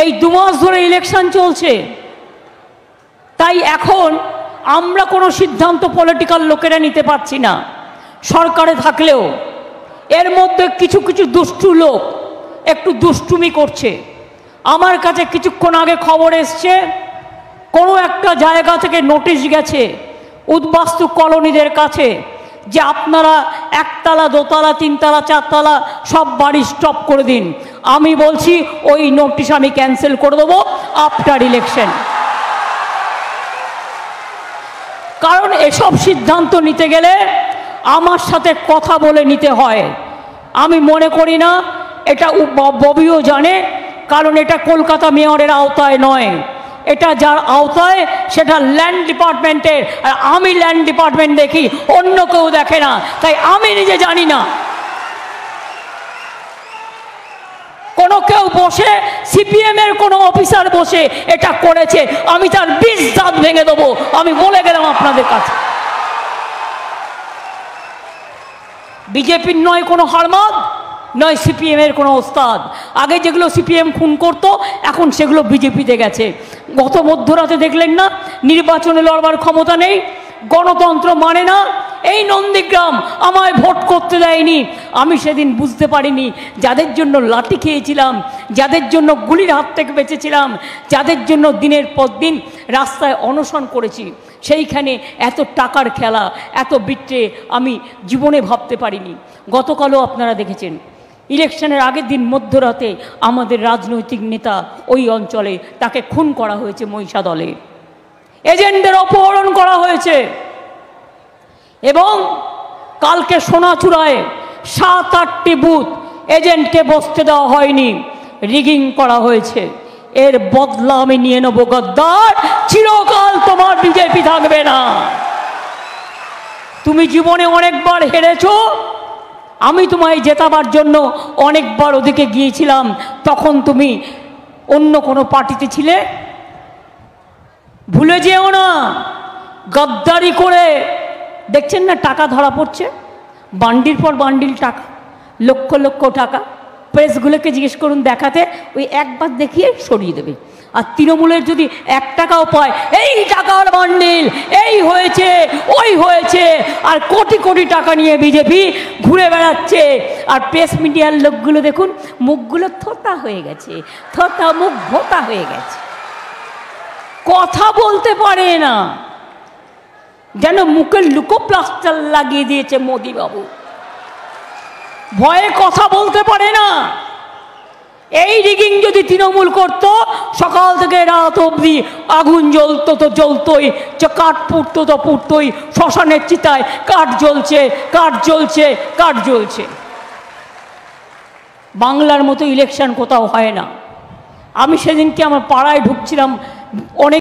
এই 2 মাস ধরে ইলেকশন চলছে, তাই এখন আমরা কোনো সিদ্ধান্ত পলিটিক্যাল লোকেরা নিতে পারছি না। সরকারে থাকলেও এর মধ্যে কিছু কিছু দুষ্টু লোক একটু দুষ্টুমি করছে। আমার কাছে কিছুক্ষণ আগে খবর এসছে, কোনো একটা জায়গা থেকে নোটিশ গেছে উদ্বাস্তু কলোনিদের কাছে যে আপনারা 1 তলা 2 তলা 3 তলা 4 তলা সব বাড়ি স্টপ করে দিন। আমি বলছি ওই নোটিশ আমি ক্যান্সেল করে দেবো আফটার ইলেকশন। কারণ এসব সিদ্ধান্ত নিতে গেলে আমার সাথে কথা বলে নিতে হয়। আমি মনে করি না, এটা ববিও জানে, কারণ এটা কলকাতা মেয়রের আওতায় নয়, এটা যার আওতায় সেটা ল্যান্ড ডিপার্টমেন্টের। আর আমি ল্যান্ড ডিপার্টমেন্ট দেখি, অন্য কেউ দেখে না, তাই আমি নিজে জানি না। কোনো কেউ বসে সিপিএম এর কোনো অফিসার বসে এটা করেছে, আমি তার 20 দাঁত ভেঙে দেবো, আমি বলে গেলাম আপনাদের কাছে। বিজেপির নয় কোনো হারমাদ, নয় সিপিএম এর কোনো ওস্তাদ। আগে যেগুলো সিপিএম খুন করতো এখন সেগুলো বিজেপিতে গেছে। গত মধ্যরাতে দেখলেন না, নির্বাচনে লড়বার ক্ষমতা নেই, গণতন্ত্র মানে না। এই নন্দীগ্রাম আমায় ভোট করতে দেয়নি। আমি সেদিন বুঝতে পারিনি, যাদের জন্য লাঠি খেয়েছিলাম, যাদের জন্য গুলির হাত থেকে বেঁচেছিলাম, যাদের জন্য দিনের পর দিন রাস্তায় অনশন করেছি, সেইখানে এত টাকার খেলা, এত বিট্রে আমি জীবনে ভাবতে পারিনি। গতকালও আপনারা দেখেছেন, ইলেকশনের আগের দিন মধ্যরাতে আমাদের রাজনৈতিক নেতা ওই অঞ্চলে তাকে খুন করা হয়েছে মহিষাদলে, এজেন্টদের অপহরণ করা হয়েছে। এবং কালকে সোনাচূড়ায় 7-8টি বুথ এজেন্টকে বসতে দেওয়া হয়নি, রিগিং করা হয়েছে। এর বদলা আমি নিয়ে নেব গদ্দার, চিরকাল তোমার বিজেপি থাকবে না। তুমি জীবনে অনেকবার হেরেছো, আমি তোমায় জেতাবার জন্য অনেকবার ওদিকে গিয়েছিলাম, তখন তুমি অন্য কোনো পার্টিতে ছিলে। ভুলে যেও না, গদ্দারি করে দেখছেন না টাকা ধরা পড়ছে, বান্ডিল পর বান্ডিল টাকা, লক্ষ লক্ষ টাকা। প্রেসগুলোকে জিজ্ঞেস করুন দেখাতে, ওই একবার দেখিয়ে সরিয়ে দেবে। আর তৃণমূলের যদি 1 টাকাও পায়, এই টাকার বান্ডিল, এই হয়েছে ওই হয়েছে, আর কোটি কোটি টাকা নিয়ে বিজেপি ঘুরে বেড়াচ্ছে। আর প্রেস মিডিয়ার লোকগুলো দেখুন, মুখগুলো থোতা হয়ে গেছে, থোতা মুখ ভোতা হয়ে গেছে, কথা বলতে পারে না, যেন মুখের লুকো প্লাস্টার লাগিয়ে দিয়েছে মোদি বাবু, ভয়ে কথা বলতে পারে না। এই রিগিং যদি তৃণমূল করত, সকাল থেকে রাত অবধি আগুন জ্বলতো তো জ্বলতোই, কাঠ পুড়তো তো পুড়তোই, শ্মশানের চিতায় কাঠ জ্বলছে, কাঠ জ্বলছে, কাঠ জ্বলছে। বাংলার মতো ইলেকশন কোথাও হয় না। আমি সেদিনকে আমার পাড়ায় ঢুকছিলাম, অনেক